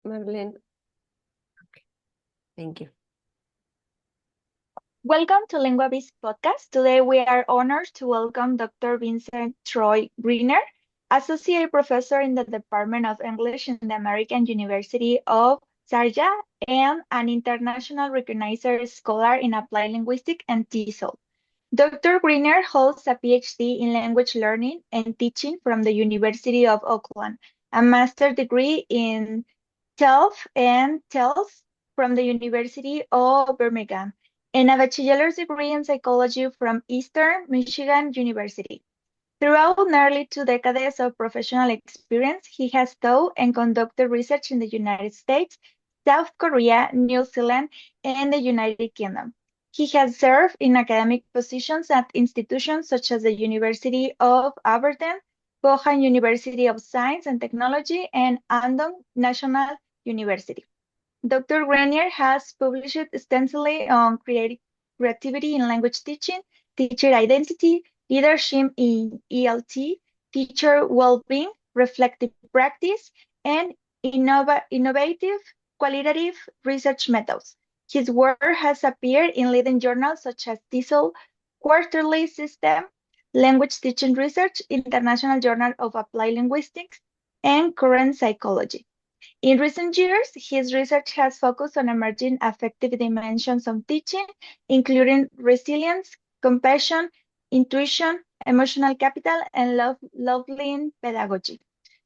Marlene. Okay. Thank you. Welcome to LinguaBiz podcast. Today we are honored to welcome Dr. Vincent Troy Greenier, Associate Professor in the Department of English in the American University of Sharjah and an international recognized scholar in Applied Linguistics and TESOL. Dr. Greenier holds a PhD in language learning and teaching from the University of Auckland, a master's degree in TELF and TELS from the University of Birmingham, and a bachelor's degree in psychology from Eastern Michigan University. Throughout nearly 2 decades of professional experience, he has taught and conducted research in the United States, South Korea, New Zealand, and the United Kingdom. He has served in academic positions at institutions such as the University of Aberdeen, Bohan University of Science and Technology, and Andong National University. Dr. Grenier has published extensively on creativity in language teaching, teacher identity, leadership in ELT, teacher well-being, reflective practice, and innovative qualitative research methods. His work has appeared in leading journals such as TESOL, Quarterly System, Language Teaching Research, International Journal of Applied Linguistics, and Current Psychology. In recent years, his research has focused on emerging affective dimensions of teaching, including resilience, compassion, intuition, emotional capital, and love-learning pedagogy,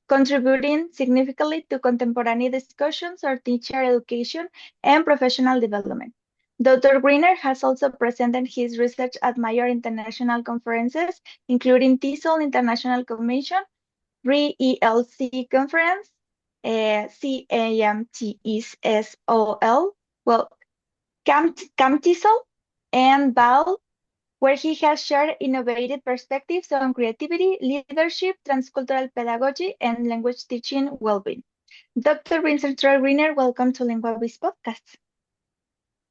contributing significantly to contemporary discussions on teacher education and professional development. Dr. Greener has also presented his research at major international conferences, including TESOL International Convention, RE-ELC Conference, CAMTESOL, well, CAMTESOL, and BAL, where he has shared innovative perspectives on creativity, leadership, transcultural pedagogy, and language teaching well-being. Dr. Vincent Troy Greener, welcome to LinguaBiz Podcast.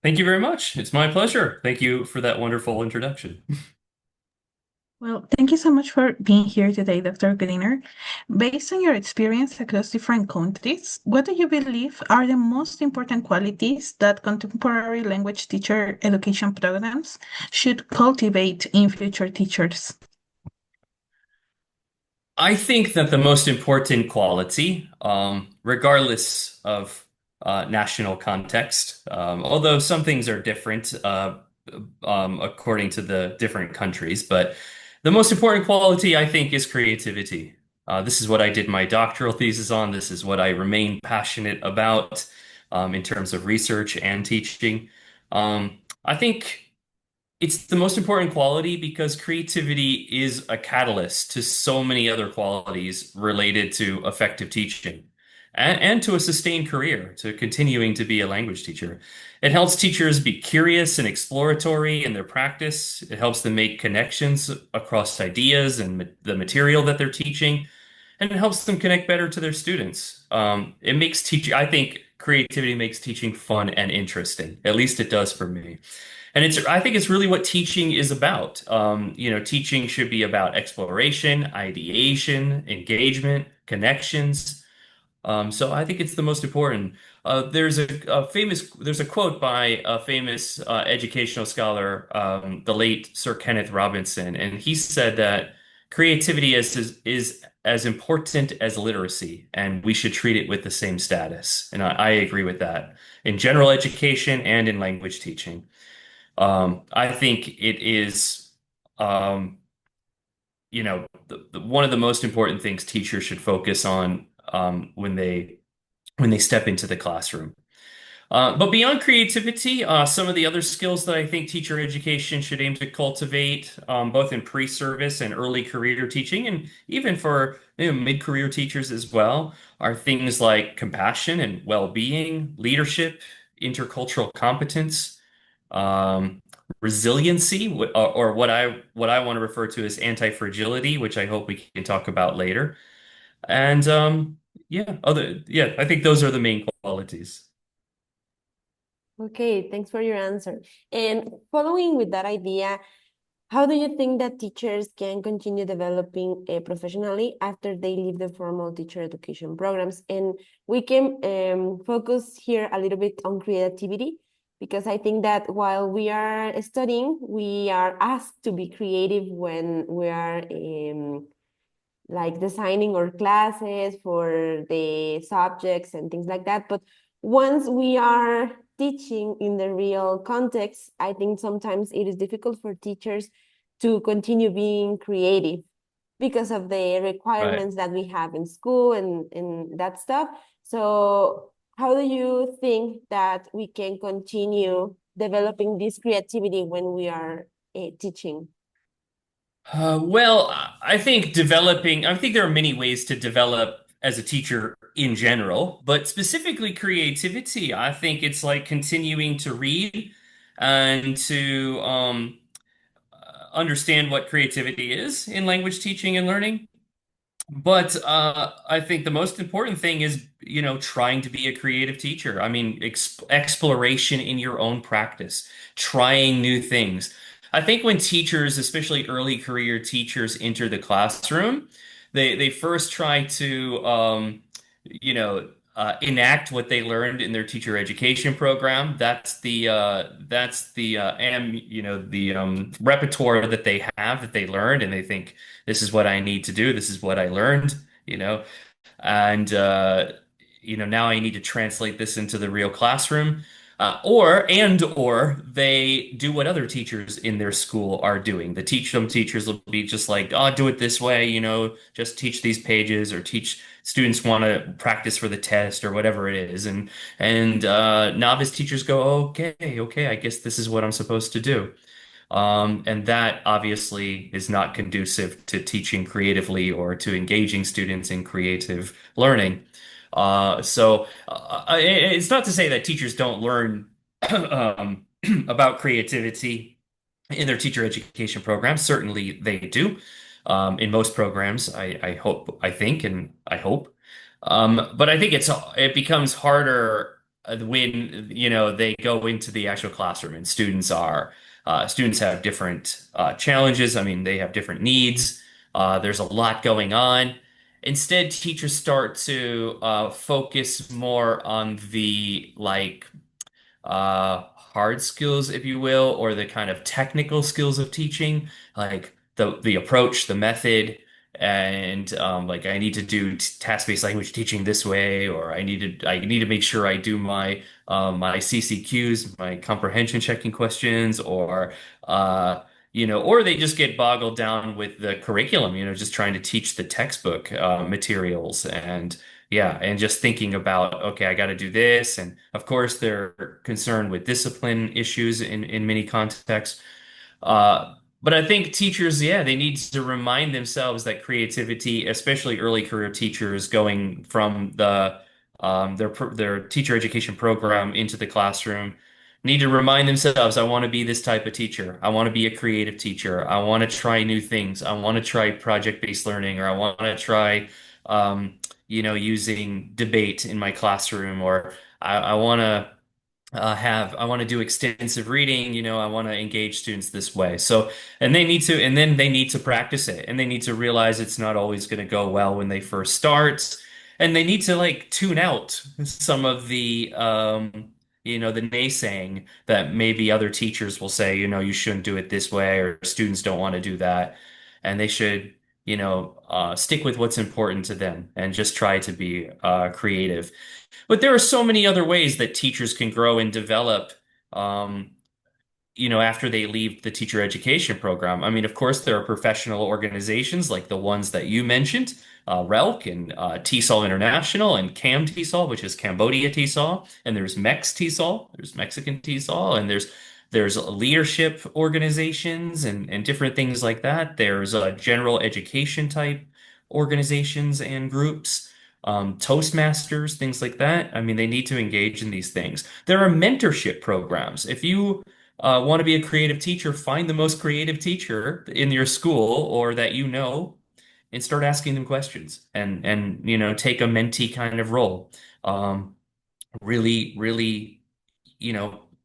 Thank you very much. It's my pleasure. Thank you for that wonderful introduction. Well, thank you so much for being here today, Dr. Greener. Based on your experience across different countries, what do you believe are the most important qualities that contemporary language teacher education programs should cultivate in future teachers? I think that the most important quality, regardless of national context, although some things are different according to the different countries, but the most important quality, I think, is creativity. This is what I did my doctoral thesis on. This is what I remain passionate about in terms of research and teaching. I think it's the most important quality because creativity is a catalyst to so many other qualities related to effective teaching and to a sustained career, to continuing to be a language teacher. It helps teachers be curious and exploratory in their practice. It helps them make connections across ideas and the material that they're teaching, and it helps them connect better to their students. It makes teaching, I think creativity makes teaching fun and interesting. At least it does for me. And I think it's really what teaching is about. Teaching should be about exploration, ideation, engagement, connections. So I think it's the most important. There's a quote by a famous educational scholar, the late Sir Kenneth Robinson, and he said that creativity is as important as literacy, and we should treat it with the same status. And I agree with that in general education and in language teaching. I think it is, one of the most important things teachers should focus on when they step into the classroom. But beyond creativity, some of the other skills that I think teacher education should aim to cultivate, both in pre-service and early career teaching, and even for mid-career teachers as well, are things like compassion and well-being, leadership, intercultural competence, resiliency, or what I want to refer to as anti-fragility, which I hope we can talk about later. And I think those are the main qualities. Okay, thanks for your answer. And following with that idea, how do you think that teachers can continue developing professionally after they leave the formal teacher education programs? And we can focus here a little bit on creativity, because I think that while we are studying, we are asked to be creative when we are like designing our classes for the subjects and things like that. But once we are teaching in the real context, I think sometimes it is difficult for teachers to continue being creative because of the Right. requirements that we have in school and that stuff. So how do you think that we can continue developing this creativity when we are teaching? Well, I think there are many ways to develop as a teacher in general, but specifically creativity, I think it's like continuing to read and to understand what creativity is in language teaching and learning. But I think the most important thing is, trying to be a creative teacher. I mean, exploration in your own practice, trying new things. I think when teachers, especially early career teachers, enter the classroom, they first try to, enact what they learned in their teacher education program. That's the repertoire that they have that they learned, and they think this is what I need to do. This is what I learned, you know, and now I need to translate this into the real classroom. Or they do what other teachers in their school are doing. Some teachers will be just like, oh, do it this way, just teach these pages, or teach students want to practice for the test or whatever it is. And novice teachers go, okay, I guess this is what I'm supposed to do. And that obviously is not conducive to teaching creatively or to engaging students in creative learning. It's not to say that teachers don't learn about creativity in their teacher education programs. Certainly they do. In most programs, I think, and I hope. But I think it becomes harder when, they go into the actual classroom and students have different challenges. I mean, they have different needs. There's a lot going on. Instead, teachers start to focus more on the hard skills, if you will, or the kind of technical skills of teaching, like the approach, the method, and like I need to do task-based language teaching this way, or I need to make sure I do my CCQs, my comprehension checking questions, or they just get boggled down with the curriculum, just trying to teach the textbook materials and just thinking about, okay, I got to do this. And of course, they're concerned with discipline issues in many contexts. But I think teachers, yeah, they need to remind themselves that creativity, especially early career teachers going from their teacher education program into the classroom, need to remind themselves, I want to be this type of teacher. I want to be a creative teacher. I want to try new things. I want to try project-based learning, or I want to try using debate in my classroom, or I want to I want to do extensive reading, I want to engage students this way. So, and then they need to practice it, and they need to realize it's not always going to go well when they first start. And they need to like tune out some of the naysaying that maybe other teachers will say, you shouldn't do it this way, or students don't want to do that. And they should, stick with what's important to them and just try to be creative. But there are so many other ways that teachers can grow and develop, um, after they leave the teacher education program. I mean, of course, there are professional organizations like the ones that you mentioned, RELC and TESOL International and CAM TESOL, which is Cambodia TESOL, and there's MEX TESOL, there's Mexican TESOL, and there's leadership organizations and different things like that. There's general education type organizations and groups, Toastmasters, things like that. I mean, they need to engage in these things. There are mentorship programs. If you want to be a creative teacher, find the most creative teacher in your school or that and start asking them questions and take a mentee kind of role. Really, really,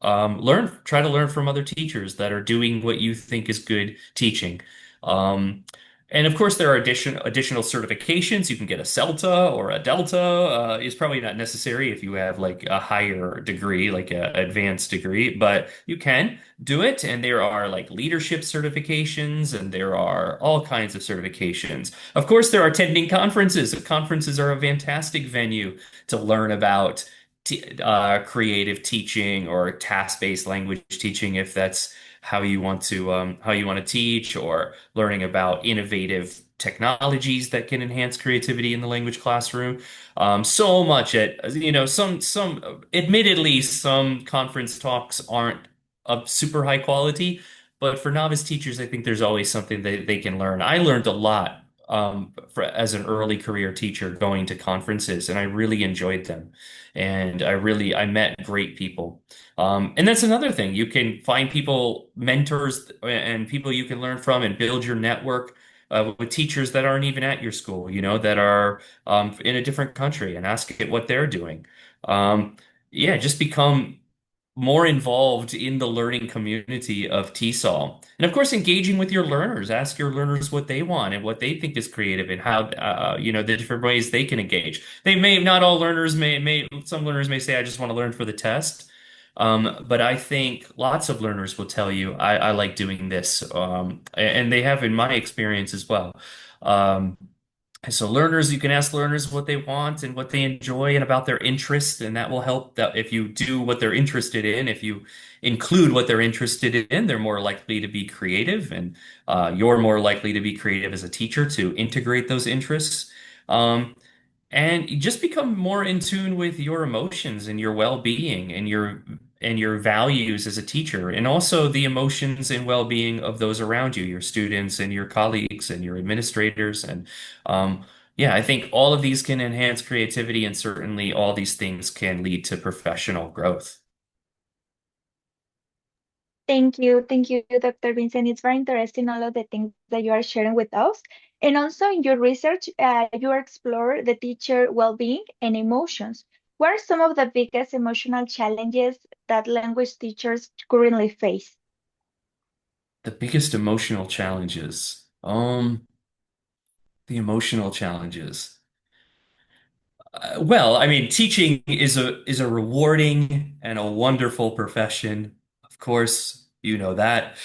try to learn from other teachers that are doing what you think is good teaching. Um, and of course, there are additional certifications. You can get a CELTA or a Delta. It's probably not necessary if you have like a higher degree, like an advanced degree, but you can do it. And there are like leadership certifications, and there are all kinds of certifications. Of course, there are attending conferences. Conferences are a fantastic venue to learn about creative teaching or task-based language teaching, if that's how you want to teach, or learning about innovative technologies that can enhance creativity in the language classroom. So much at some admittedly some conference talks aren't of super high quality, but for novice teachers, I think there's always something they can learn. I learned a lot as an early career teacher going to conferences, and I really enjoyed them. And I met great people. And that's another thing. You can find people, mentors, and people you can learn from and build your network with teachers that aren't even at your school, that are in a different country, and ask it what they're doing. Um, yeah, just become more involved in the learning community of TESOL. And of course, engaging with your learners. Ask your learners what they want and what they think is creative, and how, the different ways they can engage. Not all learners some learners may say, I just want to learn for the test. But I think lots of learners will tell you, I like doing this. And they have in my experience as well. Um, so learners, you can ask learners what they want and what they enjoy and about their interests, and that will help. That if you do what they're interested in, if you include what they're interested in, they're more likely to be creative, and you're more likely to be creative as a teacher to integrate those interests. Um, and you just become more in tune with your emotions and your well-being and your values as a teacher, and also the emotions and well-being of those around you, your students and your colleagues and your administrators. And yeah, I think all of these can enhance creativity, and certainly all these things can lead to professional growth. Thank you, Dr. Vincent. It's very interesting all of the things that you are sharing with us. And also in your research, you explore the teacher well-being and emotions. What are some of the biggest emotional challenges that language teachers currently face? The biggest emotional challenges. The emotional challenges. Well, I mean, teaching is a rewarding and a wonderful profession. Of course, you know that.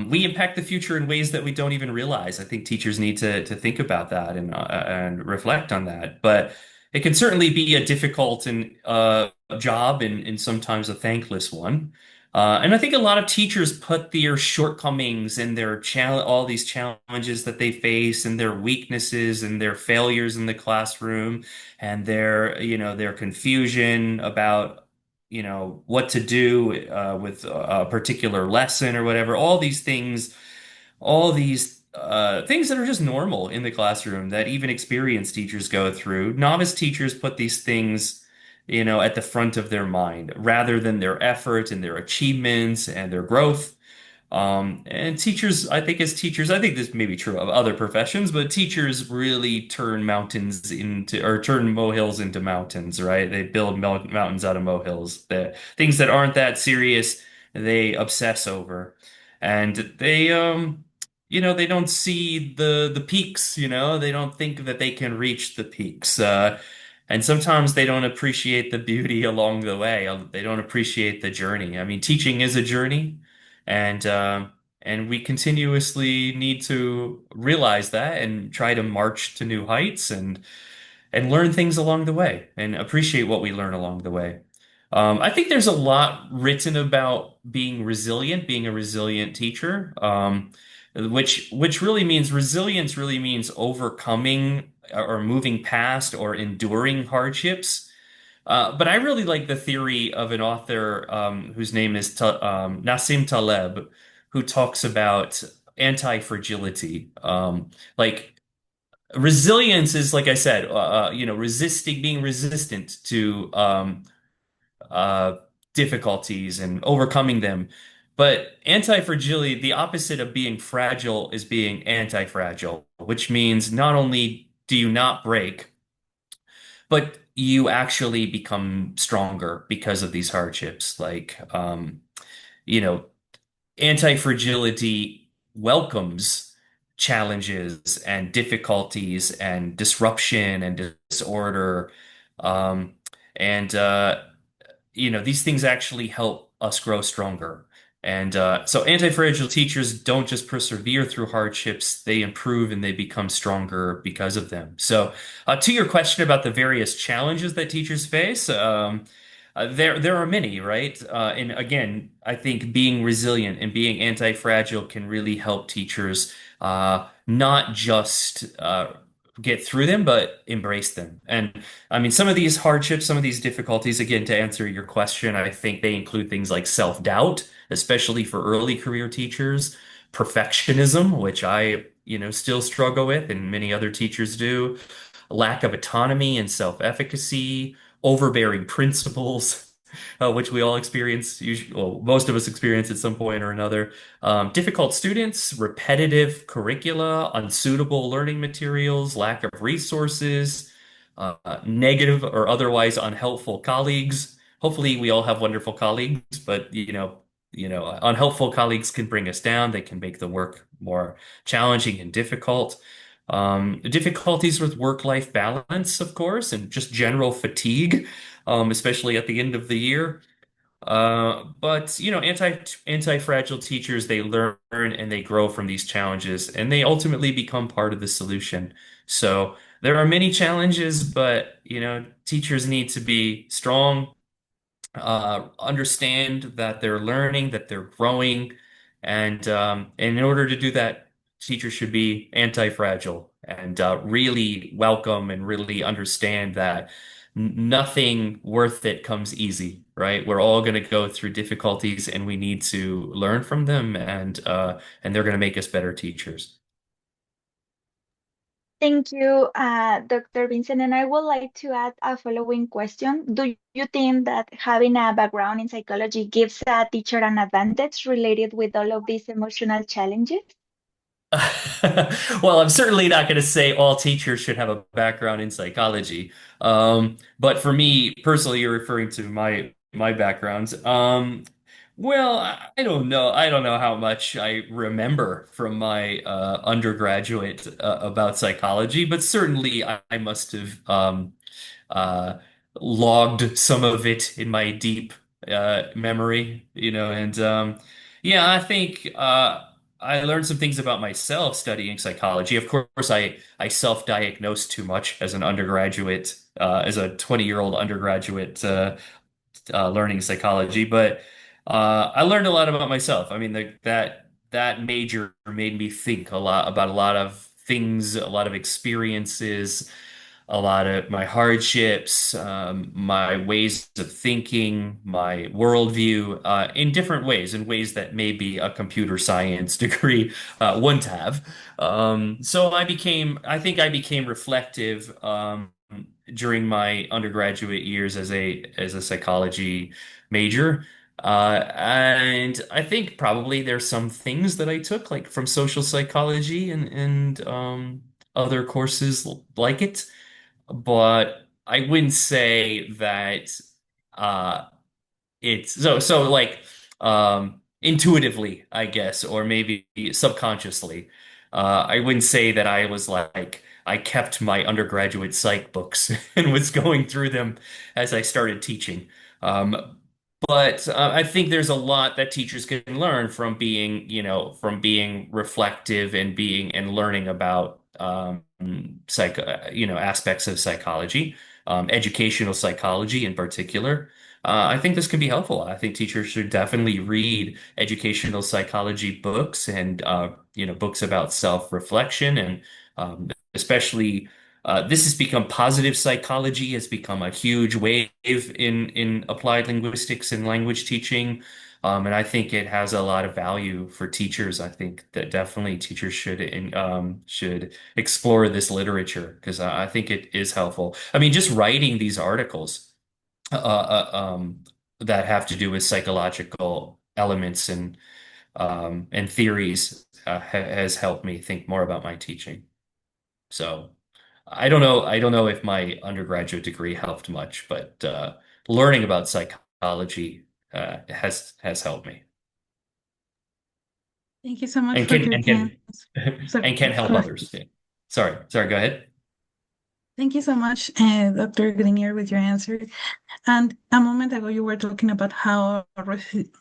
We impact the future in ways that we don't even realize. I think teachers need to think about that and reflect on that. But it can certainly be a difficult and job, and sometimes a thankless one. And I think a lot of teachers put their shortcomings and all these challenges that they face, and their weaknesses and their failures in the classroom, and their confusion about what to do with a particular lesson or whatever. All these things that are just normal in the classroom that even experienced teachers go through. Novice teachers put these things, at the front of their mind rather than their effort and their achievements and their growth. And teachers, I think as teachers, I think this may be true of other professions, but teachers really turn molehills into mountains, right? They build mountains out of molehills. The things that aren't that serious, they obsess over. And they don't see the peaks, they don't think that they can reach the peaks. And sometimes they don't appreciate the beauty along the way. They don't appreciate the journey. I mean, teaching is a journey, and we continuously need to realize that and try to march to new heights, and learn things along the way and appreciate what we learn along the way. I think there's a lot written about being a resilient teacher, which really means resilience really means overcoming or moving past or enduring hardships. But I really like the theory of an author whose name is Nassim Taleb, who talks about anti-fragility. Like resilience is, like I said, being resistant to uh, difficulties and overcoming them. But anti-fragility, the opposite of being fragile, is being anti-fragile, which means not only do you not break, but you actually become stronger because of these hardships. Like, you know, anti-fragility welcomes challenges and difficulties and disruption and disorder. Um, and these things actually help us grow stronger. And so anti-fragile teachers don't just persevere through hardships, they improve and they become stronger because of them. So, to your question about the various challenges that teachers face, there are many, right? And again, I think being resilient and being anti-fragile can really help teachers not just get through them, but embrace them. And I mean, some of these hardships, some of these difficulties, again, to answer your question, I think they include things like self-doubt, especially for early career teachers, perfectionism, which I, still struggle with, and many other teachers do, lack of autonomy and self-efficacy, overbearing principals, which we all experience, usually, well, most of us experience at some point or another. Difficult students, repetitive curricula, unsuitable learning materials, lack of resources, negative or otherwise unhelpful colleagues. Hopefully, we all have wonderful colleagues, but unhelpful colleagues can bring us down. They can make the work more challenging and difficult. Difficulties with work-life balance, of course, and just general fatigue, especially at the end of the year. But anti-fragile teachers, they learn and they grow from these challenges, and they ultimately become part of the solution. So there are many challenges, but teachers need to be strong, understand that they're learning, that they're growing, and in order to do that, teachers should be anti-fragile and really welcome and really understand that nothing worth it comes easy, right? We're all going to go through difficulties, and we need to learn from them, and they're going to make us better teachers. Thank you, Dr. Vincent. And I would like to add a following question. Do you think that having a background in psychology gives a teacher an advantage related with all of these emotional challenges? Well, I'm certainly not going to say all teachers should have a background in psychology. But for me personally, you're referring to my background. Well, I don't know. I don't know how much I remember from my undergraduate about psychology, but certainly I must have uh, logged some of it in my deep memory, and yeah, I think I learned some things about myself studying psychology. Of course, I self-diagnosed too much as an undergraduate, as a 20-year-old undergraduate learning psychology, but I learned a lot about myself. I mean, that major made me think a lot about a lot of things, a lot of experiences, a lot of my hardships, my ways of thinking, my worldview, in different ways, in ways that maybe a computer science degree wouldn't have. So I think I became reflective during my undergraduate years as a psychology major. And I think probably there's some things that I took like from social psychology and other courses like it, but I wouldn't say that uh it's so like intuitively, I guess, or maybe subconsciously. I wouldn't say that I was like I kept my undergraduate psych books and was going through them as I started teaching. But I think there's a lot that teachers can learn from being reflective and being and learning about aspects of psychology, educational psychology in particular. I think this can be helpful. I think teachers should definitely read educational psychology books and books about self-reflection and especially this has become positive psychology has become a huge wave in applied linguistics and language teaching. And I think it has a lot of value for teachers. I think that definitely teachers should explore this literature because I think it is helpful. I mean, just writing these articles that have to do with psychological elements and theories has helped me think more about my teaching. So. I don't know if my undergraduate degree helped much, but learning about psychology has helped me Thank you so much for your and can answer. and can help Go ahead. others. Yeah. Sorry, go ahead. Thank you so much, Dr. Grenier, with your answer. And a moment ago, you were talking about how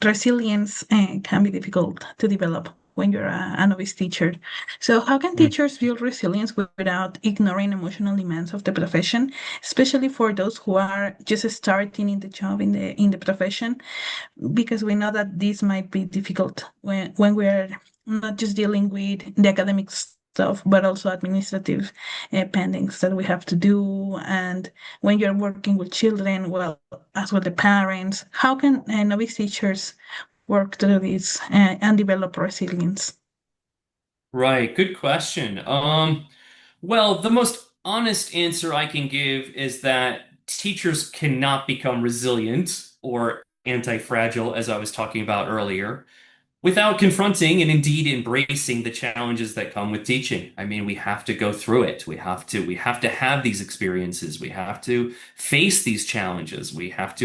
resilience can be difficult to develop when you're a novice teacher. So, how can Mm. teachers build resilience without ignoring emotional demands of the profession, especially for those who are just starting in the job in the profession? Because we know that this might be difficult when we're not just dealing with the academic stuff, but also administrative pendings that we have to do. And when you're working with children, well, as with the parents, how can novice teachers work through this and develop resilience? Right, good question. Well, the most honest answer I can give is that teachers cannot become resilient or anti-fragile, as I was talking about earlier, without confronting and indeed embracing the challenges that come with teaching. I mean, we have to go through it. We have to have these experiences. We have to face these challenges. We have to,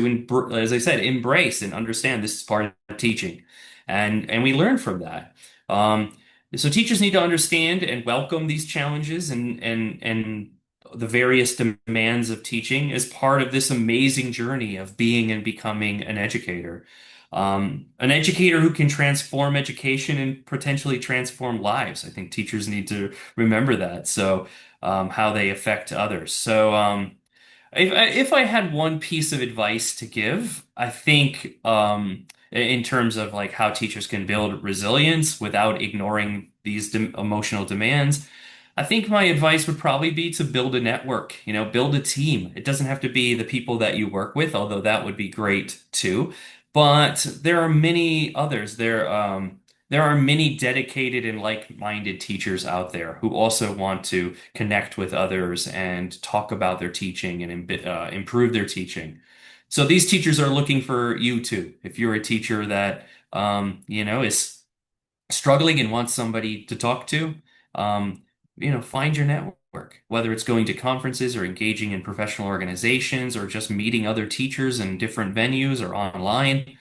as I said, embrace and understand this is part of teaching, and we learn from that. Um, so teachers need to understand and welcome these challenges and the various demands of teaching as part of this amazing journey of being and becoming an educator. An educator who can transform education and potentially transform lives. I think teachers need to remember that. So, how they affect others. So, if I had one piece of advice to give, I think in terms of like how teachers can build resilience without ignoring these emotional demands, I think my advice would probably be to build a network, build a team. It doesn't have to be the people that you work with, although that would be great too. But there are many others. There are many dedicated and like-minded teachers out there who also want to connect with others and talk about their teaching and improve their teaching. So these teachers are looking for you too. If you're a teacher that is struggling and wants somebody to talk to, um, find your network. Whether it's going to conferences or engaging in professional organizations or just meeting other teachers in different venues or online.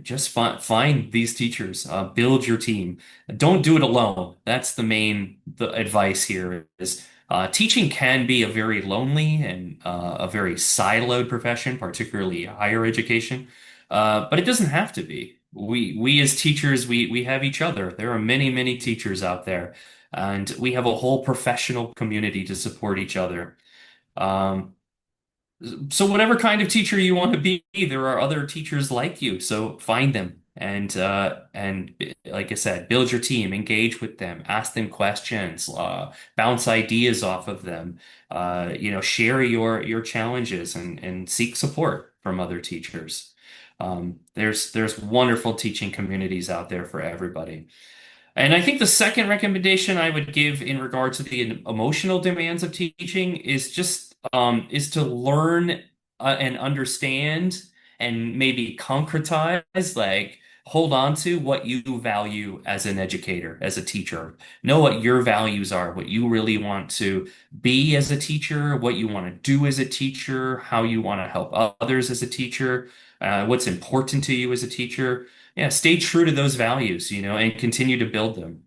Just find these teachers, build your team. Don't do it alone. That's the advice here is teaching can be a very lonely and a very siloed profession, particularly higher education. But it doesn't have to be. We as teachers, we have each other. There are many teachers out there, and we have a whole professional community to support each other. Um, so whatever kind of teacher you want to be, there are other teachers like you. So find them and like I said, build your team, engage with them, ask them questions, bounce ideas off of them. Share your challenges and seek support from other teachers. There's wonderful teaching communities out there for everybody. And I think the second recommendation I would give in regard to the emotional demands of teaching is to learn and understand and maybe concretize, like hold on to what you value as an educator, as a teacher. Know what your values are, what you really want to be as a teacher, what you want to do as a teacher, how you want to help others as a teacher, what's important to you as a teacher. Yeah, stay true to those values, and continue to build them.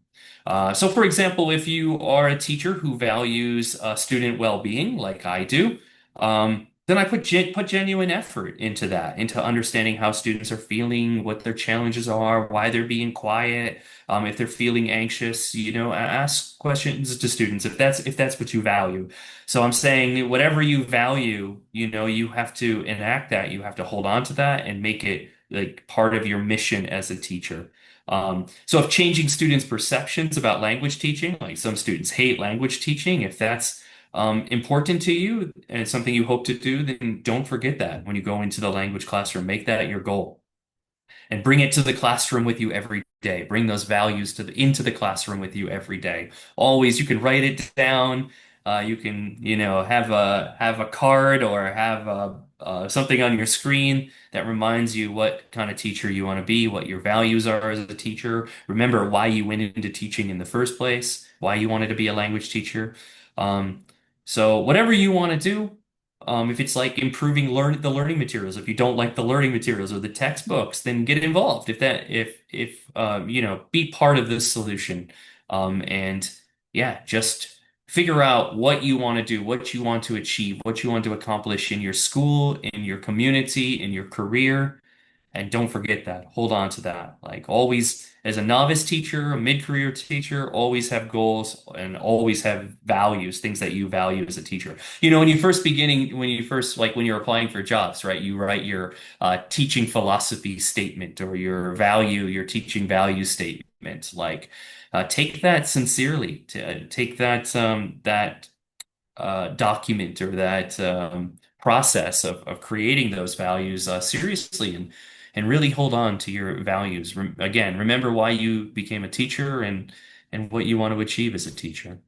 So, for example, if you are a teacher who values student well-being, like I do, then I put genuine effort into that, into understanding how students are feeling, what their challenges are, why they're being quiet, if they're feeling anxious, ask questions to students if that's what you value. So I'm saying whatever you value, you have to enact that, you have to hold on to that and make it like part of your mission as a teacher. So if changing students' perceptions about language teaching, like some students hate language teaching, if that's important to you and it's something you hope to do, then don't forget that when you go into the language classroom, make that your goal and bring it to the classroom with you every day. Bring those values into the classroom with you every day. Always, you can write it down. You can, have a card or have something on your screen that reminds you what kind of teacher you want to be, what your values are as a teacher. Remember why you went into teaching in the first place, why you wanted to be a language teacher. Um, So whatever you want to do, if it's like improving the learning materials, if you don't like the learning materials or the textbooks, then get involved. If you know, be part of this solution. And yeah, just figure out what you want to do, what you want to achieve, what you want to accomplish in your school, in your community, in your career. And don't forget that. Hold on to that. Like always, as a novice teacher, a mid-career teacher, always have goals and always have values, things that you value as a teacher. You know, when you're applying for jobs, right? You write your teaching philosophy statement or your teaching value statement. Like, take that sincerely. Take that document or that process of creating those values seriously and really hold on to your values. Again, remember why you became a teacher and what you want to achieve as a teacher.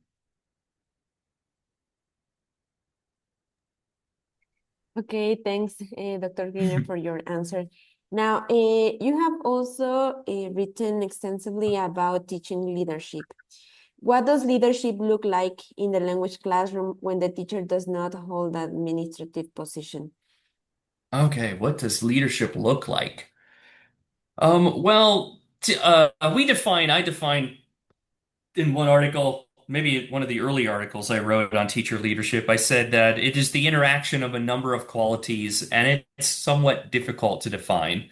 Okay, thanks, Dr. Greener, for your answer. Now, you have also written extensively about teaching leadership. What does leadership look like in the language classroom when the teacher does not hold that administrative position? Okay, what does leadership look like? Well, I define in one article, maybe one of the early articles I wrote on teacher leadership, I said that it is the interaction of a number of qualities, and it's somewhat difficult to define.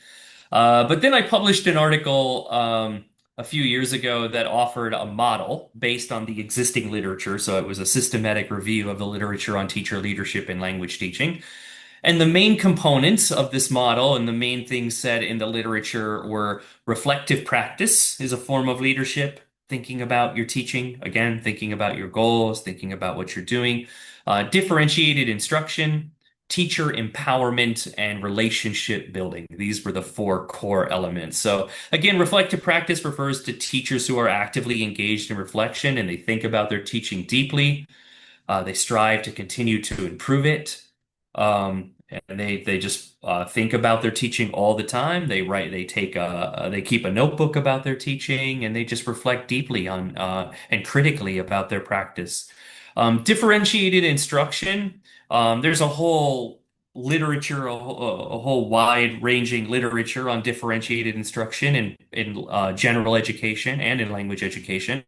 But then I published an article a few years ago that offered a model based on the existing literature. So it was a systematic review of the literature on teacher leadership and language teaching. And the main components of this model and the main things said in the literature were reflective practice is a form of leadership, thinking about your teaching, again, thinking about your goals, thinking about what you're doing, differentiated instruction, teacher empowerment, and relationship building. These were the four core elements. So again, reflective practice refers to teachers who are actively engaged in reflection and they think about their teaching deeply. They strive to continue to improve it. And they just think about their teaching all the time. They keep a notebook about their teaching, and they just reflect deeply on and critically about their practice. Differentiated instruction. There's a whole literature, a whole wide-ranging literature on differentiated instruction in general education and in language education.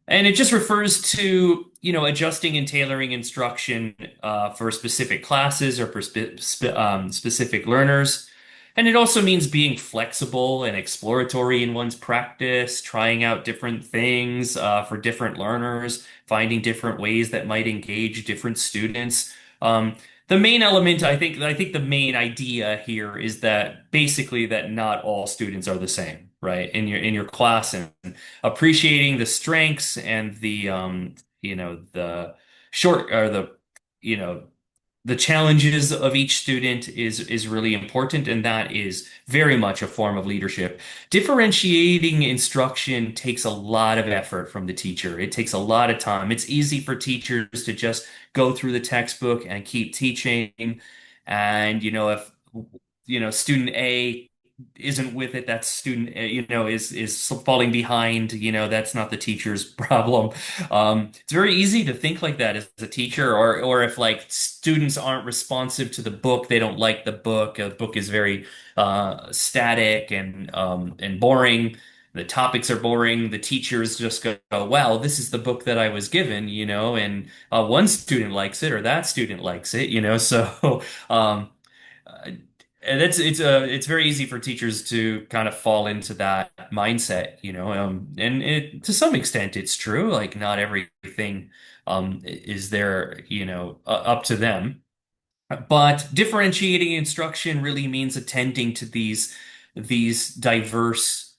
And it just refers to, you know, adjusting and tailoring instruction for specific classes or for specific learners. And it also means being flexible and exploratory in one's practice, trying out different things for different learners, finding different ways that might engage different students. The main element, I think the main idea here is that basically that not all students are the same, right? In your class and appreciating the strengths and the you know the short or the you know the challenges of each student is really important, and that is very much a form of leadership. Differentiating instruction takes a lot of effort from the teacher. It takes a lot of time. It's easy for teachers to just go through the textbook and keep teaching, and you know if you know student A isn't with it, that student you know is falling behind, you know, that's not the teacher's problem. It's very easy to think like that as a teacher, or if like students aren't responsive to the book, they don't like the book, the book is very static and boring, the topics are boring, the teachers just go, well, this is the book that I was given, you know, and one student likes it or that student likes it, you know, so um uh, and it's very easy for teachers to kind of fall into that mindset, you know. And to some extent, it's true. Like not everything is there, you know, up to them. But differentiating instruction really means attending to these diverse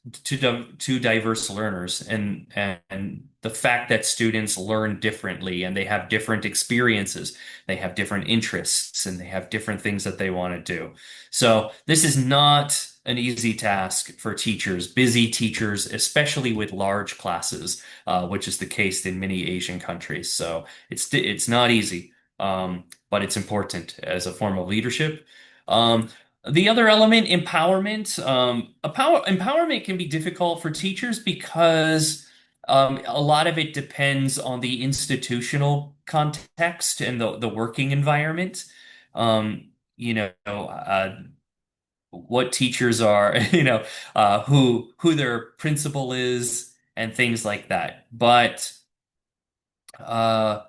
learners and the fact that students learn differently and they have different experiences, they have different interests, and they have different things that they want to do. So this is not an easy task for teachers, busy teachers, especially with large classes, which is the case in many Asian countries. So it's not easy. But it's important as a form of leadership. The other element, empowerment. Empowerment can be difficult for teachers because A lot of it depends on the institutional context and the working environment. What teachers are, who their principal is and things like that. But uh,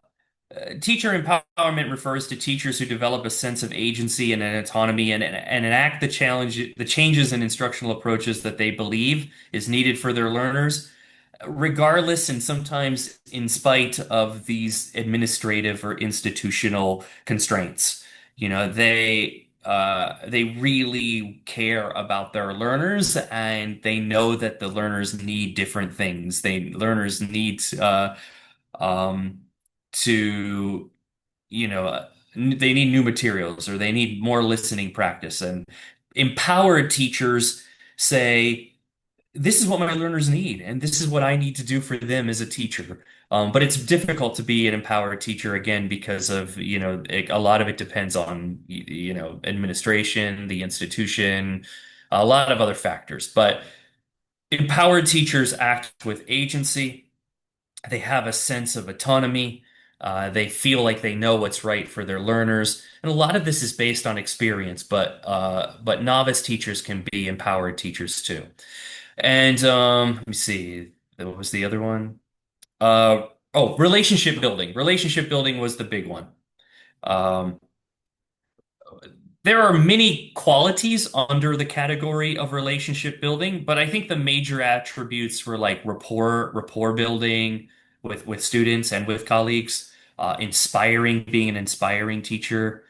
teacher empowerment refers to teachers who develop a sense of agency and an autonomy and enact the changes in instructional approaches that they believe is needed for their learners, regardless and sometimes in spite of these administrative or institutional constraints. They really care about their learners, and they know that the learners need different things. Learners need um, to, they need new materials or they need more listening practice. And empowered teachers say, this is what my learners need, and this is what I need to do for them as a teacher. But it's difficult to be an empowered teacher again because of, a lot of it depends on, administration, the institution, a lot of other factors. But empowered teachers act with agency. They have a sense of autonomy. They feel like they know what's right for their learners, and a lot of this is based on experience. But novice teachers can be empowered teachers too. And let me see, what was the other one? Relationship building. Relationship building was the big one. Um, there are many qualities under the category of relationship building, but I think the major attributes were like rapport building with students and with colleagues, being an inspiring teacher,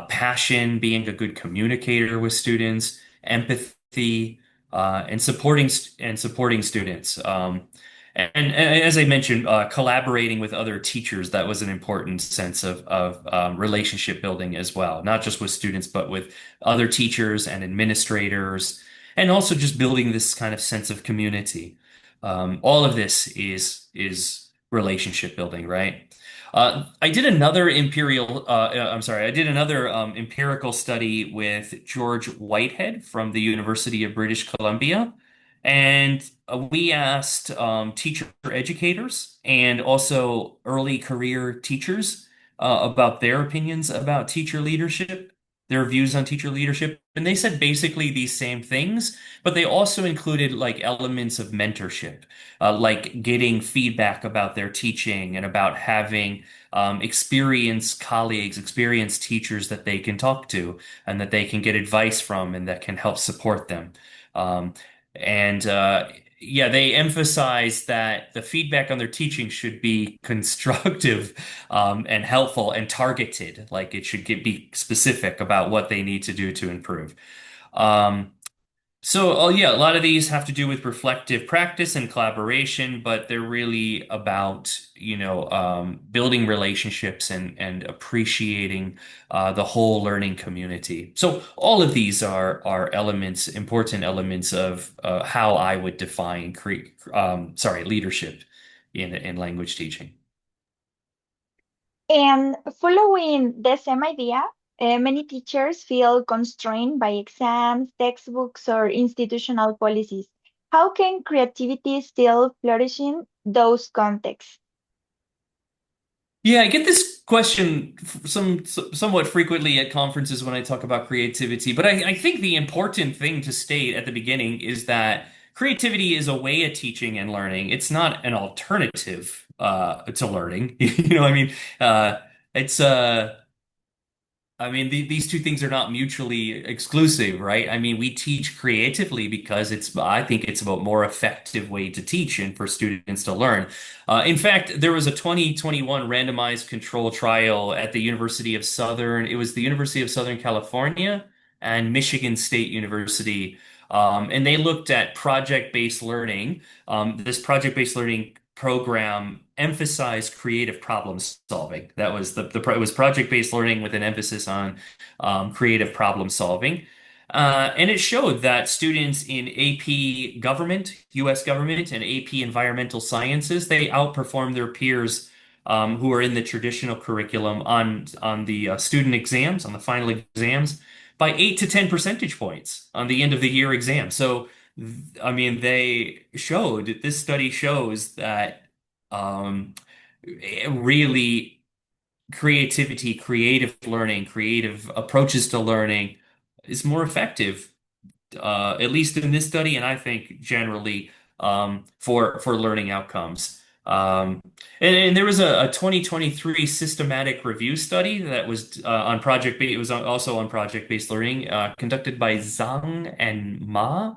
passion, being a good communicator with students, empathy, and supporting students. And as I mentioned, collaborating with other teachers, that was an important sense of relationship building as well, not just with students, but with other teachers and administrators, and also just building this kind of sense of community. All of this is relationship building, right? I did another empirical study with George Whitehead from the University of British Columbia. And we asked teacher educators and also early career teachers about their opinions about teacher leadership, their views on teacher leadership. And they said basically these same things, but they also included like elements of mentorship, like getting feedback about their teaching and about having experienced colleagues, experienced teachers that they can talk to and that they can get advice from and that can help support them. Um, and yeah, they emphasize that the feedback on their teaching should be constructive and helpful and targeted. Like it should be specific about what they need to do to improve. Um, yeah, a lot of these have to do with reflective practice and collaboration, but they're really about, building relationships and appreciating the whole learning community. So all of these are important elements of how I would define leadership in language teaching. And following the same idea, many teachers feel constrained by exams, textbooks, or institutional policies. How can creativity still flourish in those contexts? Yeah, I get this question somewhat frequently at conferences when I talk about creativity, but I think the important thing to state at the beginning is that creativity is a way of teaching and learning. It's not an alternative to learning. I mean? It's these two things are not mutually exclusive, right? I mean, we teach creatively because I think it's a more effective way to teach and for students to learn. In fact, there was a 2021 randomized control trial at it was the University of Southern California and Michigan State University. And they looked at project-based learning. This project-based learning program emphasized creative problem solving. That was it was project-based learning with an emphasis on creative problem solving. And it showed that students in AP government, US government, and AP environmental sciences, they outperformed their peers who are in the traditional curriculum on the student exams, on the final exams, by 8 to 10 percentage points on the end of the year exam. So I mean, this study shows that really creativity, creative learning, creative approaches to learning is more effective, at least in this study, and I think generally for learning outcomes. And there was a 2023 systematic review study that was it was also on project-based learning, conducted by Zhang and Ma.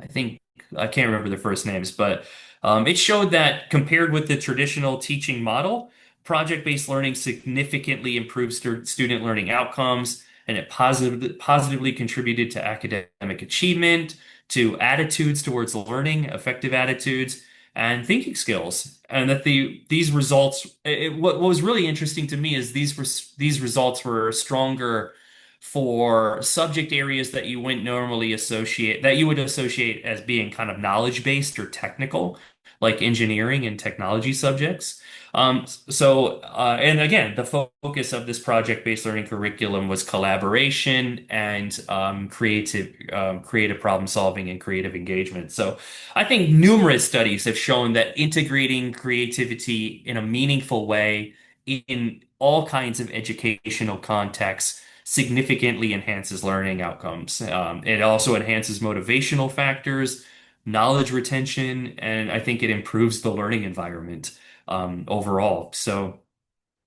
I think I can't remember their first names, but it showed that compared with the traditional teaching model, project-based learning significantly improves student learning outcomes, and it positively contributed to academic achievement, to attitudes towards learning, effective attitudes, and thinking skills. And that these results, what was really interesting to me is these results were stronger for subject areas that you wouldn't normally associate, that you would associate as being kind of knowledge based or technical, like engineering and technology subjects. And again, the focus of this project-based learning curriculum was collaboration and creative problem solving and creative engagement. So I think numerous studies have shown that integrating creativity in a meaningful way in all kinds of educational contexts significantly enhances learning outcomes. It also enhances motivational factors, knowledge retention, and I think it improves the learning environment overall. So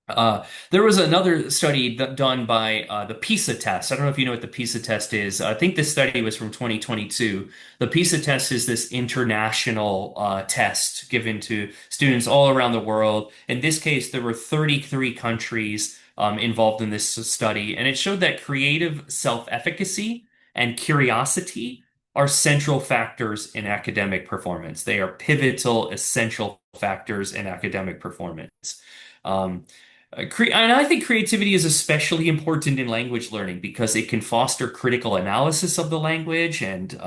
there was another study done by the PISA test. I don't know if you know what the PISA test is. I think this study was from 2022. The PISA test is this international test given to students all around the world. In this case, there were 33 countries involved in this study, and it showed that creative self-efficacy and curiosity are central factors in academic performance. They are pivotal, essential factors in academic performance. Um, and I think creativity is especially important in language learning because it can foster critical analysis of the language and,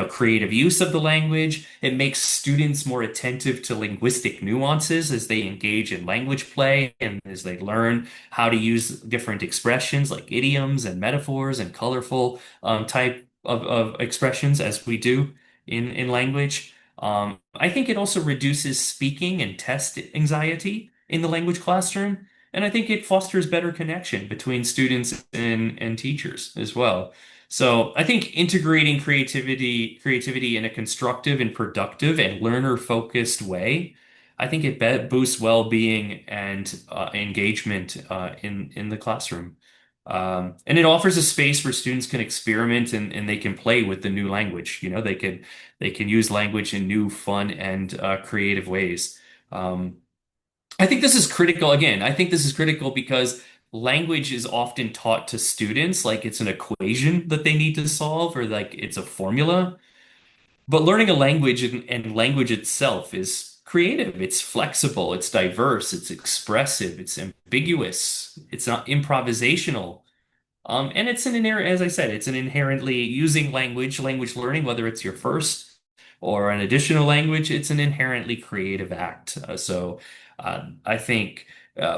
creative use of the language. It makes students more attentive to linguistic nuances as they engage in language play and as they learn how to use different expressions like idioms and metaphors and colorful type of expressions as we do in language. I think it also reduces speaking and test anxiety in the language classroom. And I think it fosters better connection between students and teachers as well. So I think integrating creativity in a constructive and productive and learner-focused way, I think it boosts well-being and engagement in the classroom. And it offers a space where students can experiment and they can play with the new language. They can use language in new, fun, and creative ways. I think this is critical. Again, I think this is critical because language is often taught to students like it's an equation that they need to solve or like it's a formula. But learning a language and language itself is creative, it's flexible, it's diverse, it's expressive, it's ambiguous, it's not improvisational. And it's an inherent, as I said, it's an inherently using language learning, whether it's your first or an additional language, it's an inherently creative act. I think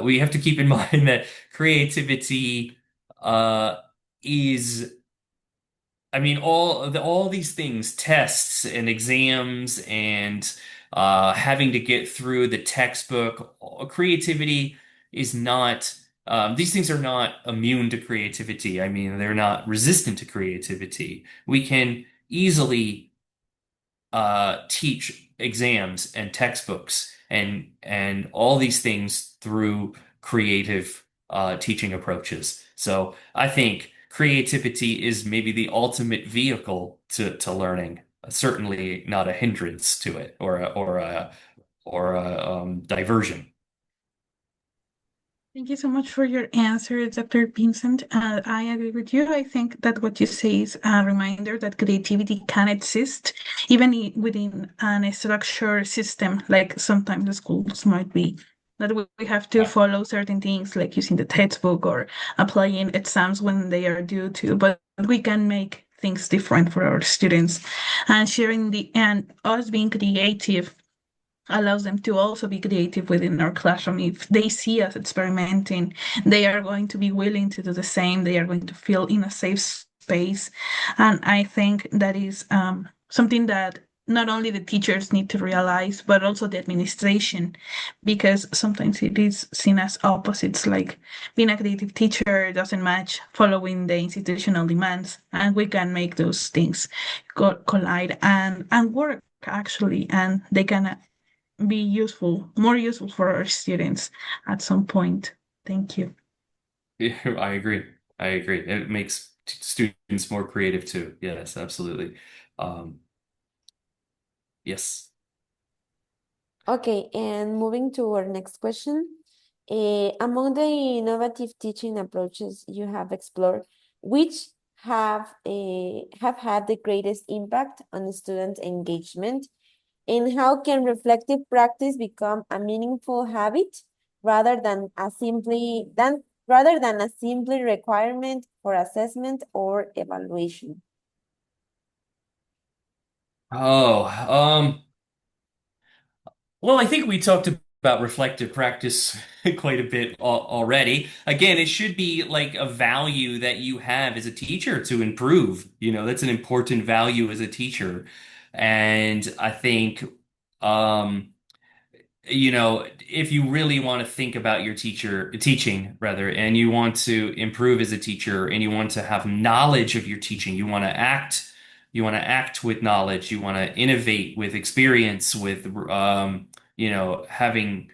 we have to keep in mind that creativity uh, is, I mean, all these things, tests and exams and having to get through the textbook, creativity is not, these things are not immune to creativity. I mean, they're not resistant to creativity. We can easily teach exams and textbooks and all these things through creative teaching approaches. So I think creativity is maybe the ultimate vehicle to learning, certainly not a hindrance to it or a diversion. Thank you so much for your answer, Dr. Vincent. I agree with you. I think that what you say is a reminder that creativity can exist even within an structured system, like sometimes the schools might be. That we have to follow certain things like using the textbook or applying exams when they are due to, but we can make things different for our students and and us being creative allows them to also be creative within our classroom. If they see us experimenting, they are going to be willing to do the same. They are going to feel in a safe space space. And I think that is something that not only the teachers need to realize, but also the administration, because sometimes it is seen as opposites, like being a creative teacher doesn't match following the institutional demands, and we can make those things collide and work actually, and they can be useful, more useful for our students at some point. Thank you. Yeah, I agree. I agree. It makes students more creative too. Yes, absolutely. Um, yes. Okay, and moving to our next question. Among the innovative teaching approaches you have explored, which have had the greatest impact on student engagement, and how can reflective practice become a meaningful habit rather than a simply requirement for assessment or evaluation? Oh, well, I think we talked about reflective practice quite a bit already. Again, it should be like a value that you have as a teacher to improve. That's an important value as a teacher. And I think, um, if you really want to think about your teaching rather, and you want to improve as a teacher and you want to have knowledge of your teaching, you want to act with knowledge, you want to innovate with experience, with, having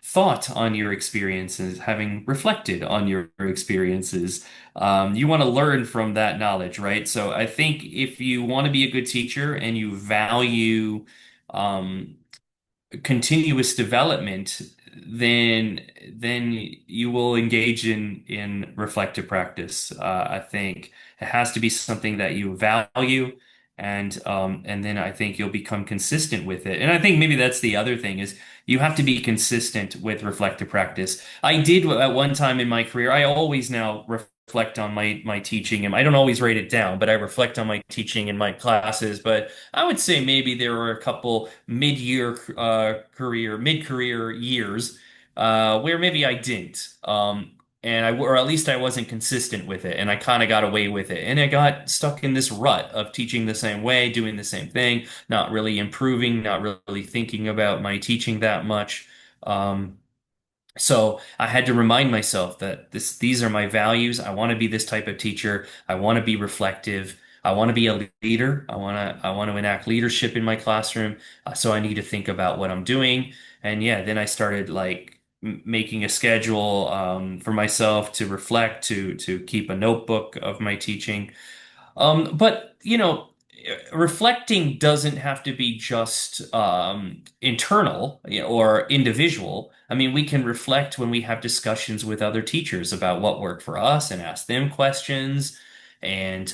thought on your experiences, having reflected on your experiences. You want to learn from that knowledge, right? So I think if you want to be a good teacher and you value, um, continuous development, then you will engage in reflective practice. I think it has to be something that you value, and then I think you'll become consistent with it. And I think maybe that's the other thing is you have to be consistent with reflective practice. I did at one time in my career. I always now reflect on my teaching, and I don't always write it down, but I reflect on my teaching in my classes. But I would say maybe there were a couple mid-career years where maybe I didn't. Or at least I wasn't consistent with it, and I kind of got away with it, and I got stuck in this rut of teaching the same way, doing the same thing, not really improving, not really thinking about my teaching that much. Um, so I had to remind myself that these are my values. I want to be this type of teacher. I want to be reflective. I want to be a leader. I want to enact leadership in my classroom. So I need to think about what I'm doing. And yeah, then I started like making a schedule for myself to reflect, to keep a notebook of my teaching. But reflecting doesn't have to be just internal, or individual. I mean, we can reflect when we have discussions with other teachers about what worked for us and ask them questions, and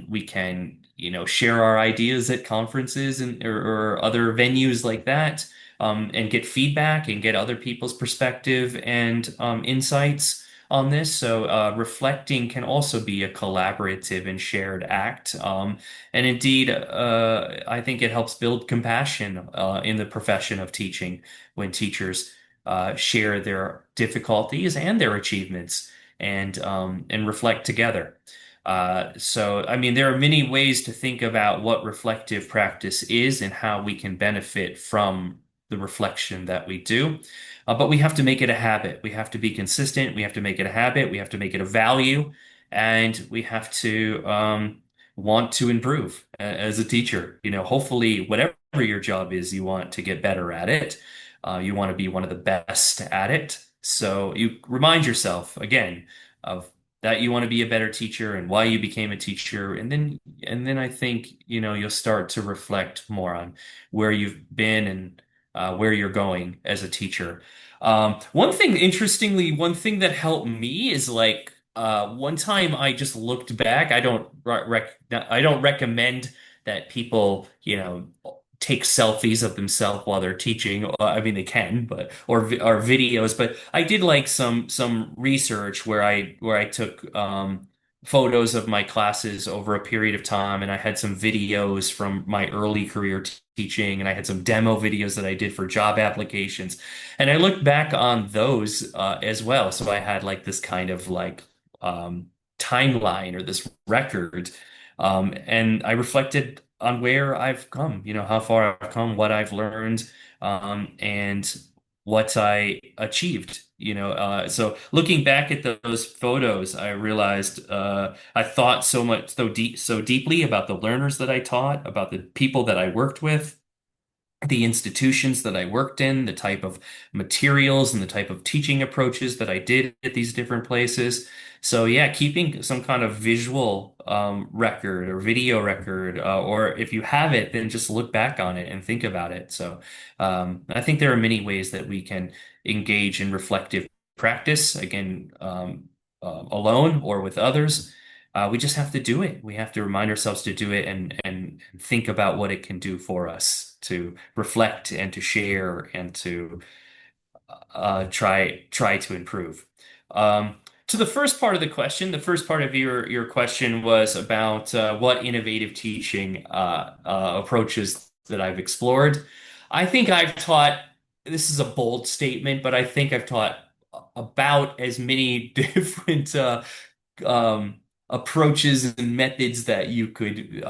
we can, share our ideas at conferences or other venues like that, and get feedback and get other people's perspective and insights on this. So reflecting can also be a collaborative and shared act. And indeed, I think it helps build compassion in the profession of teaching when teachers share their difficulties and their achievements and reflect together. So, I mean, there are many ways to think about what reflective practice is and how we can benefit from the reflection that we do. But we have to make it a habit. We have to be consistent. We have to make it a habit. We have to make it a value. And we have to want to improve as a teacher. Hopefully, whatever your job is, you want to get better at it. You want to be one of the best at it. So you remind yourself again of that you want to be a better teacher and why you became a teacher. And then I think, you'll start to reflect more on where you've been and where you're going as a teacher. One thing that helped me is like one time I just looked back. I don't recommend that people, take selfies of themselves while they're teaching. I mean, they can, but or videos. But I did like some research where I took photos of my classes over a period of time, and I had some videos from my early career teaching, and I had some demo videos that I did for job applications, and I looked back on those as well. So I had like this kind of like timeline or this record. And I reflected on where I've come, how far I've come, what I've learned, and what I achieved. So looking back at those photos, I realized I thought so deeply about the learners that I taught, about the people that I worked with, the institutions that I worked in, the type of materials and the type of teaching approaches that I did at these different places. So yeah, keeping some kind of visual record or video record, or if you have it, then just look back on it and think about it. So I think there are many ways that we can engage in reflective practice, again, alone or with others. We just have to do it. We have to remind ourselves to do it and think about what it can do for us, to reflect and to share and to try to improve. To the first part of the question, the first part of your question was about what innovative teaching approaches that I've explored. I think I've taught, this is a bold statement, but I think I've taught about as many different approaches and methods that you could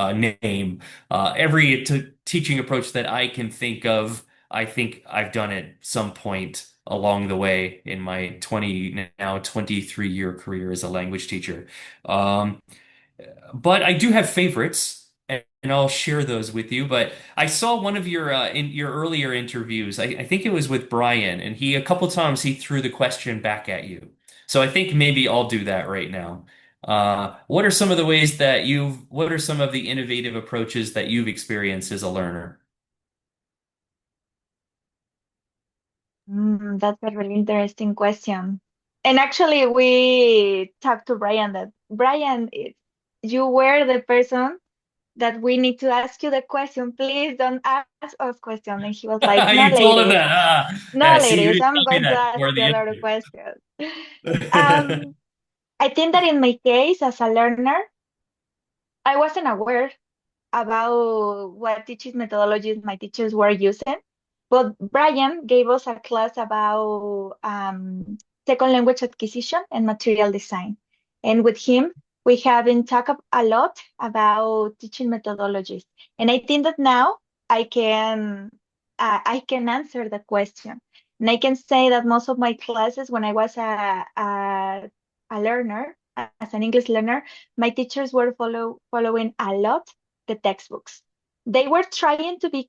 name. Every teaching approach that I can think of, I think I've done at some point along the way in my 23-year career as a language teacher. But I do have favorites, and I'll share those with you. But I saw one of your in your earlier interviews. I think it was with Brian, and a couple times he threw the question back at you. So I think maybe I'll do that right now. What are some of the ways that what are some of the innovative approaches that you've experienced as a learner? That's a really interesting question. And actually, we talked to Brian that Brian, you were the person that we need to ask you the question. Please don't ask us questions. And he was like, no, You told him ladies, that. no, See, you ladies, didn't I'm tell me going to that ask before you the a lot of interview. questions. I think that in my case, as a learner, I wasn't aware about what teaching methodologies my teachers were using. But Brian gave us a class about second language acquisition and material design. And with him, we have been talking a lot about teaching methodologies. And I think that now I can answer the question. And I can say that most of my classes, when I was a learner, as an English learner, my teachers were following a lot the textbooks. They were trying to be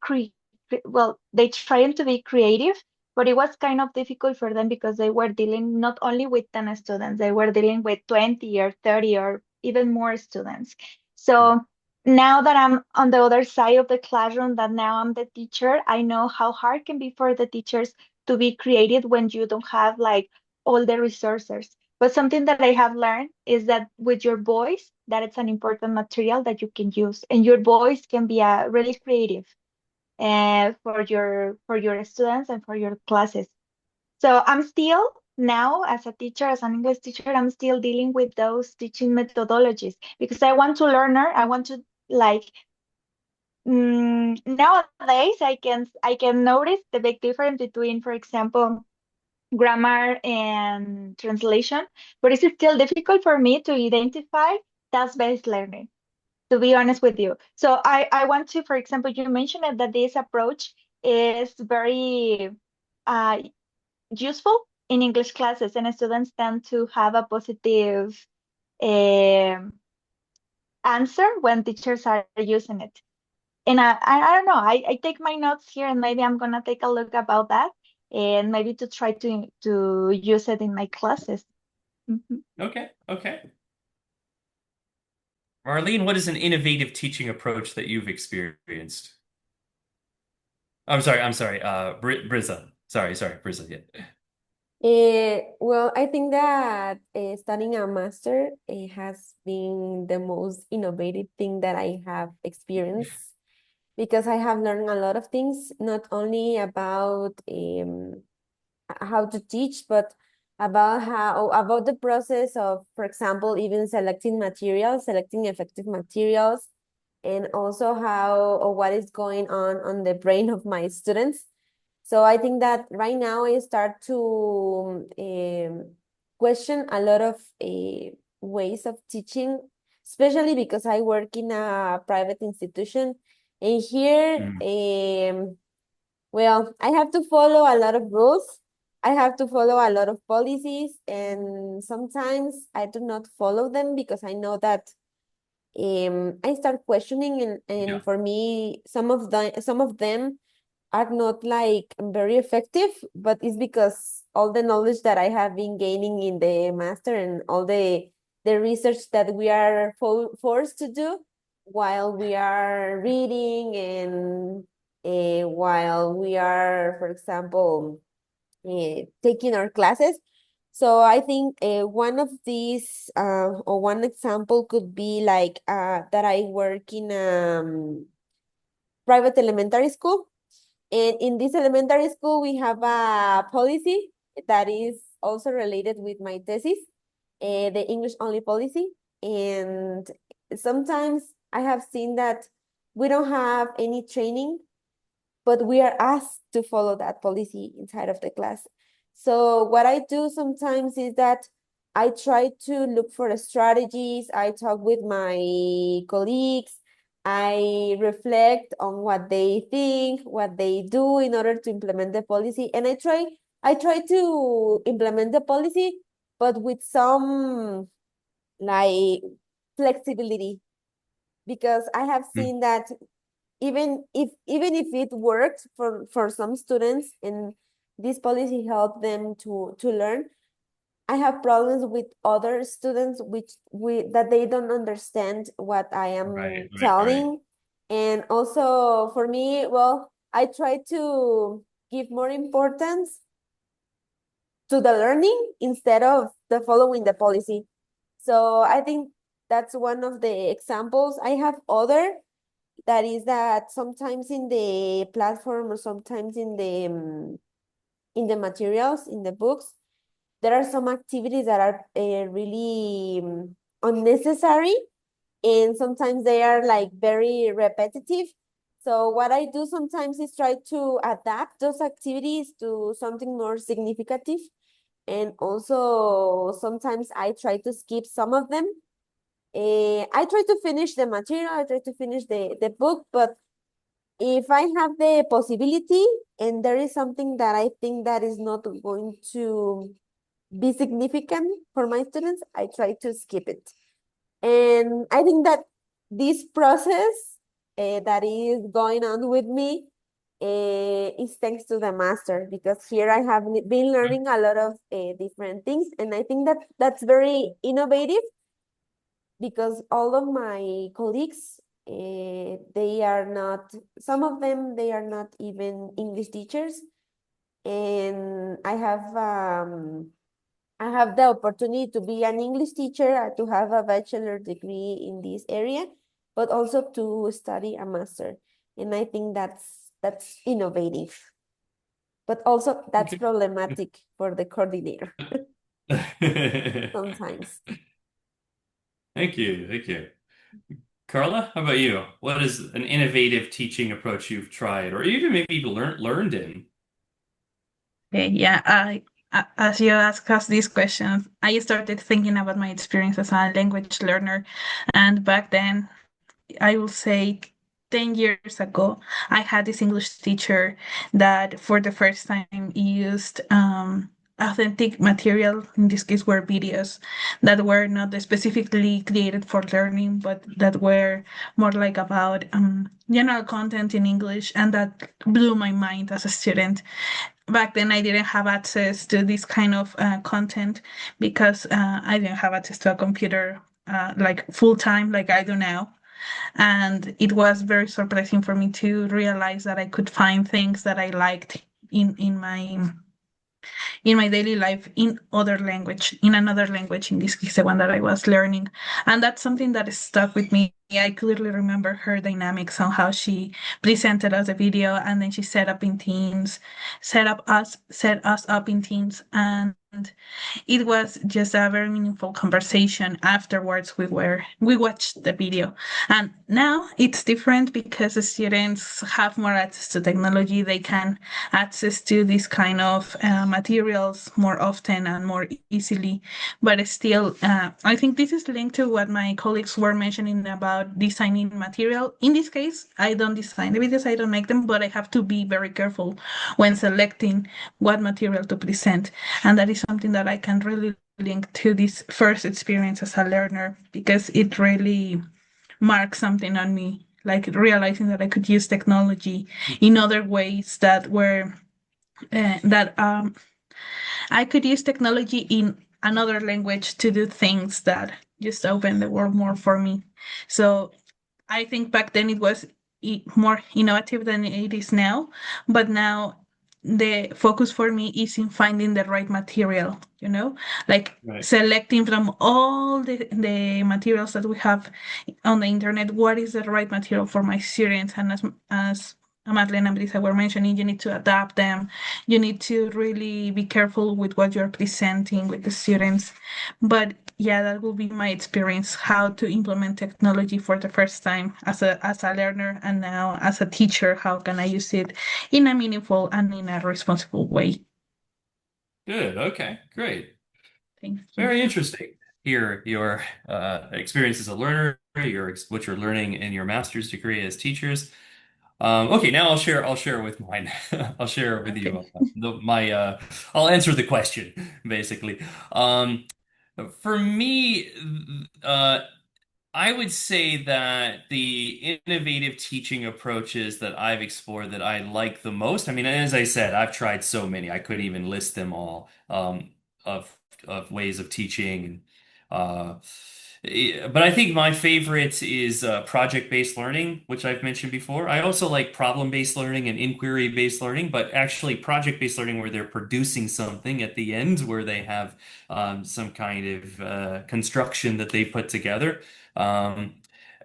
they trying to be creative, but it was kind of difficult for them because they were dealing not only with 10 students, they were dealing with 20 or 30 or even more students. So now that I'm on the other side of the classroom, that now I'm the teacher, I know how hard it can be for the teachers to be creative when you don't have like all the resources. But something that I have learned is that with your voice, that it's an important material that you can use, and your voice can be really creative for your students and for your classes. So I'm still now as a teacher, as an English teacher, I'm still dealing with those teaching methodologies because I want to learn her. I want to like nowadays I can notice the big difference between, for example, grammar and translation, but it's still difficult for me to identify task-based learning, to be honest with you. So I want to, for example, you mentioned it, that this approach is very uh, useful in English classes, and students tend to have a positive um answer when teachers are using it. And I don't know, I take my notes here and maybe I'm gonna take a look about that and maybe to try to use it in my classes. Mhm. Okay. Marlene, what is an innovative teaching approach that you've experienced? I'm sorry, Briza. Sorry, Briza, yeah. Well, I think that studying a master has been the most innovative thing that I have experienced because I have learned a lot of things, not only about how to teach, but about the process of, for example, even selecting materials, selecting effective materials, and also how or what is going on the brain of my students. So I think that right now I start to question a lot of ways of teaching, especially because I work in a private institution. And here, well, I have to follow a lot of rules. I have to follow a lot of policies, and sometimes I do not follow them because I know that I start questioning, Yeah. and for me, some of them are not like very effective, but it's because all the knowledge that I have been gaining in the master and all the research that we are forced to do while we are reading and while we are, for example, taking our classes. So I think one of these or one example could be like that I work in private elementary school, and in this elementary school, we have a policy that is also related with my thesis, the English only policy. And sometimes I have seen that we don't have any training, but we are asked to follow that policy inside of the class. So what I do sometimes is that I try to look for strategies. I talk with my colleagues. I reflect on what they think, what they do in order to implement the policy. And I try to implement the policy, but with some like flexibility, because I have seen that even if it worked for some students and this policy helped them to learn, I have problems with other students which we that they don't understand what I Right, am right, right. telling. And also for me, well, I try to give more importance to the learning instead of the following the policy. So I think that's one of the examples. I have other that is that sometimes in the platform or sometimes in the materials in the books, there are some activities that are really unnecessary, and sometimes they are like very repetitive. So what I do sometimes is try to adapt those activities to something more significant, and also sometimes I try to skip some of them. I try to finish the material, I try to finish the book, but if I have the possibility and there is something that I think that is not going to be significant for my students, I try to skip it. And I think that this process that is going on with me is thanks to the master, because here I have been learning a lot of different things, and I think that that's very innovative because all of my colleagues, they are not, some of them, they are not even English teachers. And I have the opportunity to be an English teacher, to have a bachelor degree in this area, but also to study a master. And I think that's innovative, but also that's Okay. problematic for the coordinator Thank sometimes. you. Thank you. Carla, how about you? What is an innovative teaching approach you've tried or even maybe even learned in? Okay, yeah, as you ask us these questions, I started thinking about my experience as a language learner. And back then, I will say 10 years ago, I had this English teacher that for the first time used authentic material. In this case, were videos that were not specifically created for learning, but that were more like about general content in English. And that blew my mind as a student. Back then, I didn't have access to this kind of content because I didn't have access to a computer like full time like I do now. And it was very surprising for me to realize that I could find things that I liked in my daily life in other language, in another language, in this case, the one that I was learning. And that's something that stuck with me. I clearly remember her dynamics on how she presented us a video, and then she set us up in teams, and it was just a very meaningful conversation. Afterwards we watched the video, and now it's different because the students have more access to technology. They can access to this kind of materials more often and more easily. But still, I think this is linked to what my colleagues were mentioning about designing material. In this case, I don't design the videos, I don't make them, but I have to be very careful when selecting what material to present. And that is something that I can really link to this first experience as a learner, because it really marked something on me, like realizing that I could use technology in other ways that were that I could use technology in another language to do things that just open the world more for me. So I think back then it was more innovative than it is now, but now the focus for me is in finding the right material, like Right. selecting from all the materials that we have on the internet, what is the right material for my students. And as Madeleine and Brisa were mentioning, you need to adapt them. You need to really be careful with what you're presenting with the students. But yeah, that will be my experience, how to implement technology for the first time as a learner, and now as a teacher, how can I use it in a meaningful and in a responsible way. Good. Okay. Great. Thank you. Very interesting. Hear your experience as a learner, what you're learning in your master's degree as teachers. Okay, now I'll share with mine. I'll share with Okay. you I'll answer the question basically. Um, for me, I would say that the innovative teaching approaches that I've explored that I like the most. I mean, as I said, I've tried so many. I couldn't even list them all, of ways of teaching. Uh, but I think my favorite is project-based learning, which I've mentioned before. I also like problem-based learning and inquiry-based learning, but actually project-based learning where they're producing something at the end, where they have some kind of construction that they put together. Um,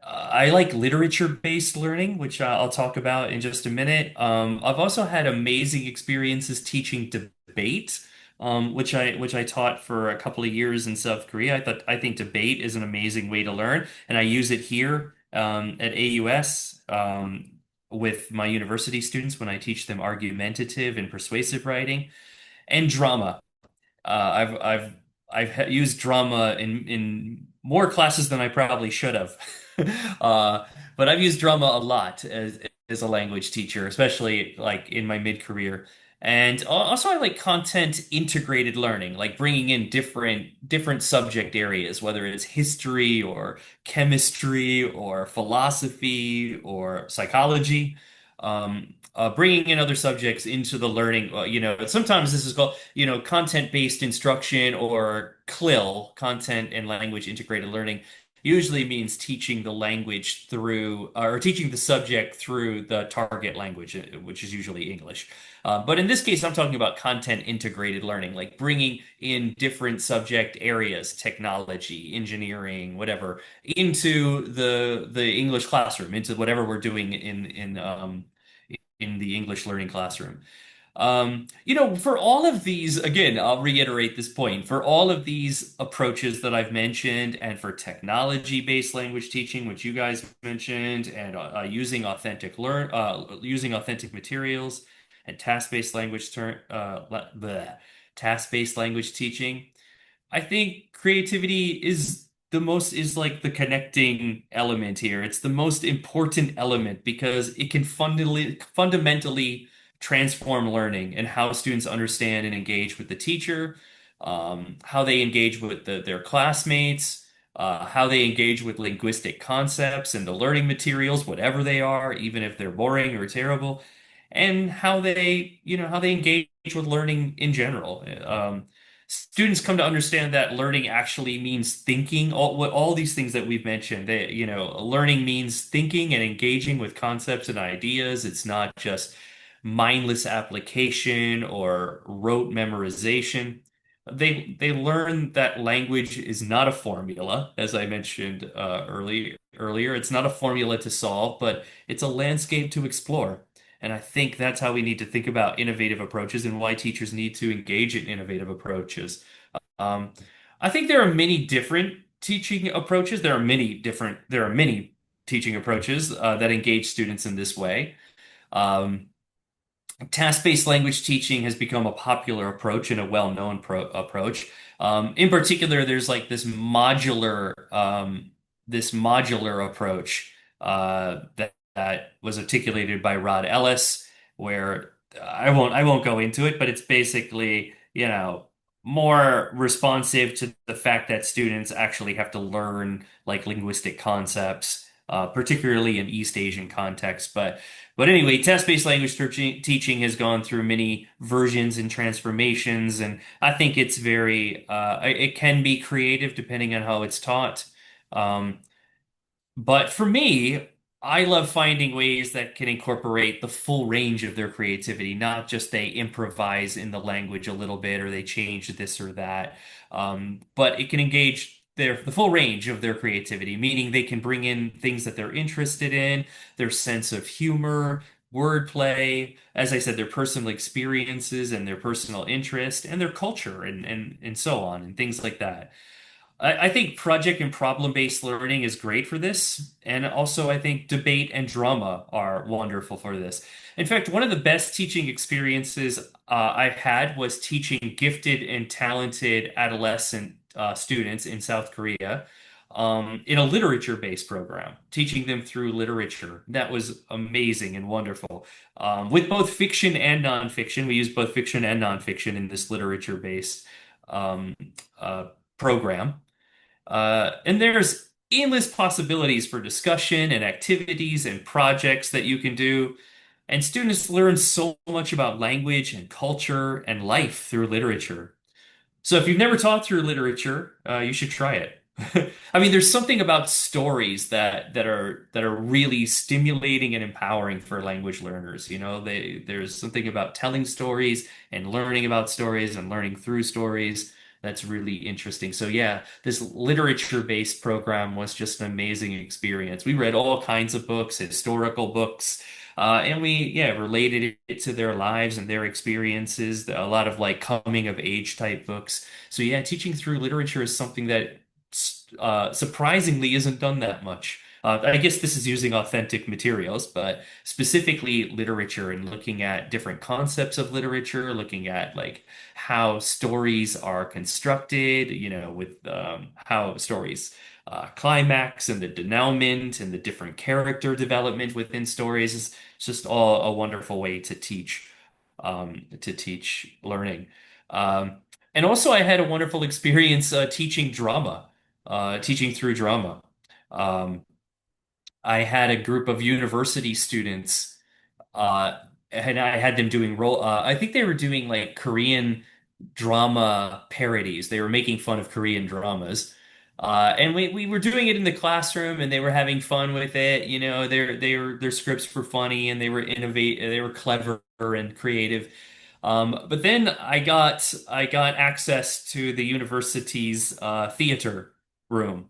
I like literature-based learning, which I'll talk about in just a minute. I've also had amazing experiences teaching debate, which I taught for a couple of years in South Korea. I think debate is an amazing way to learn, and I use it here at AUS with my university students when I teach them argumentative and persuasive writing and drama. I've used drama in more classes than I probably should have. Uh, but I've used drama a lot as a language teacher, especially like in my mid-career. And also I like content integrated learning, like bringing in different subject areas, whether it's history or chemistry or philosophy or psychology. Bringing in other subjects into the learning, sometimes this is called, content-based instruction, or CLIL, content and language integrated learning, usually means teaching the language through, or teaching the subject through the target language, which is usually English. But in this case, I'm talking about content integrated learning, like bringing in different subject areas, technology, engineering, whatever, into the English classroom, into whatever we're doing in the English learning classroom. For all of these, again, I'll reiterate this point. For all of these approaches that I've mentioned, and for technology-based language teaching, which you guys mentioned, and using authentic materials, and task-based language teaching, I think creativity is like the connecting element here. It's the most important element because it can fundamentally transform learning and how students understand and engage with the teacher, how they engage with their classmates, how they engage with linguistic concepts and the learning materials, whatever they are, even if they're boring or terrible, and how they engage with learning in general. Students come to understand that learning actually means thinking. All these things that we've mentioned, learning means thinking and engaging with concepts and ideas. It's not just mindless application or rote memorization. They learn that language is not a formula, as I mentioned earlier. It's not a formula to solve, but it's a landscape to explore. And I think that's how we need to think about innovative approaches and why teachers need to engage in innovative approaches. Um, I think there are many different teaching approaches. There are many teaching approaches that engage students in this way. Um, Task-based language teaching has become a popular approach and a well-known approach. In particular, there's like this modular approach that was articulated by Rod Ellis, where I won't go into it, but it's basically, more responsive to the fact that students actually have to learn like linguistic concepts, particularly in East Asian context, but anyway, test-based language teaching has gone through many versions and transformations, and I think it can be creative depending on how it's taught. Um, but for me, I love finding ways that can incorporate the full range of their creativity, not just they improvise in the language a little bit or they change this or that. But it can engage the full range of their creativity, meaning they can bring in things that they're interested in, their sense of humor, wordplay, as I said, their personal experiences and their personal interest and their culture and so on and things like that. I think project and problem-based learning is great for this. And also, I think debate and drama are wonderful for this. In fact, one of the best teaching experiences I've had was teaching gifted and talented adolescent students in South Korea in a literature-based program, teaching them through literature. That was amazing and wonderful. With both fiction and nonfiction, we use both fiction and nonfiction in this literature-based um, program. And there's endless possibilities for discussion and activities and projects that you can do. And students learn so much about language and culture and life through literature. So if you've never taught through literature, you should try it. I mean, there's something about stories that are really stimulating and empowering for language learners. There's something about telling stories and learning about stories and learning through stories that's really interesting. So yeah, this literature-based program was just an amazing experience. We read all kinds of books, historical books, and we related it to their lives and their experiences. A lot of like coming of age type books. So yeah, teaching through literature is something that surprisingly isn't done that much. I guess this is using authentic materials, but specifically literature and looking at different concepts of literature, looking at like how stories are constructed, with how stories climax and the denouement and the different character development within stories is just all a wonderful way to teach learning. Um, and also, I had a wonderful experience teaching drama, teaching through drama. Um, I had a group of university students, uh, and I had them doing role. I think they were doing like Korean drama parodies. They were making fun of Korean dramas. And we were doing it in the classroom and they were having fun with it. Their scripts were funny and they were clever and creative. But then I got access to the university's theater room.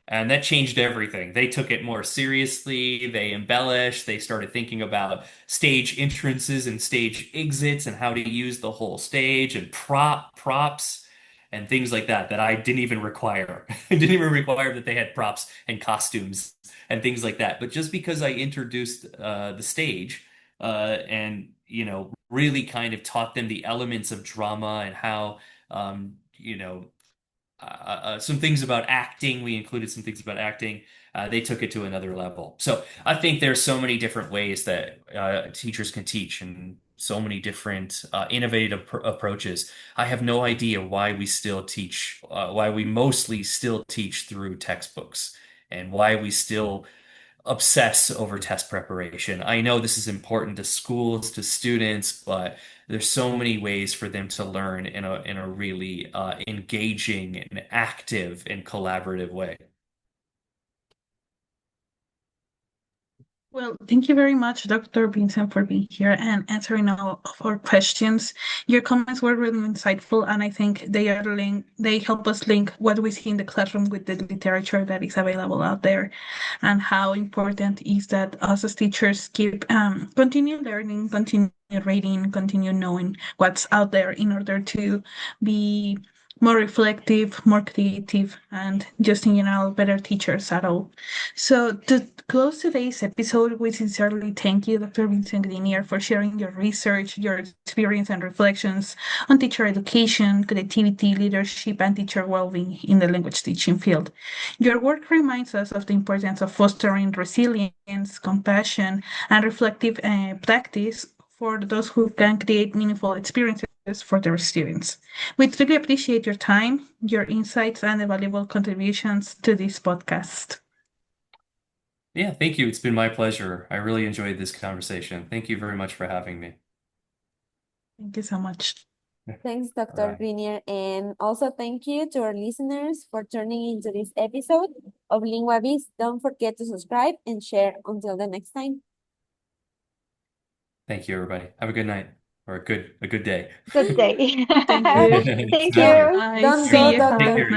And that changed everything. They took it more seriously. They embellished. They started thinking about stage entrances and stage exits and how to use the whole stage and props and things like that I didn't even require. I didn't even require that they had props and costumes and things like that. But just because I introduced the stage and really kind of taught them the elements of drama and how some things about acting. We included some things about acting. They took it to another level. So I think there's so many different ways that teachers can teach and so many different innovative approaches. I have no idea why we mostly still teach through textbooks and why we still obsess over test preparation. I know this is important to schools, to students, but there's so many ways for them to learn in a really engaging and active and collaborative way. Well, thank you very much, Dr. Vincent, for being here and answering all of our questions. Your comments were really insightful, and I think they help us link what we see in the classroom with the literature that is available out there, and how important is that us as teachers keep continue learning, continue reading, continue knowing what's out there in order to be more reflective, more creative, and just in general better teachers at all. So to close today's episode, we sincerely thank you, Dr. Vincent Greenier, for sharing your research, your experience and reflections on teacher education, creativity, leadership, and teacher well-being in the language teaching field. Your work reminds us of the importance of fostering resilience, compassion, and reflective practice for those who can create meaningful experiences for their students. We truly appreciate your time, your insights, and the valuable contributions to this podcast. Yeah, thank you. It's been my pleasure. I really enjoyed this conversation. Thank you very much for having me. Thank you so much. Thanks, Dr. Bye. Greenier. And also thank you to our listeners for tuning into this episode of LinguaVis. Don't forget to subscribe and share. Until the next time. Thank you, everybody. Have a good night or a good day. Good day. Thank you. Thank Sounds good. you. Bye. Don't See go, you. Take Dr. care.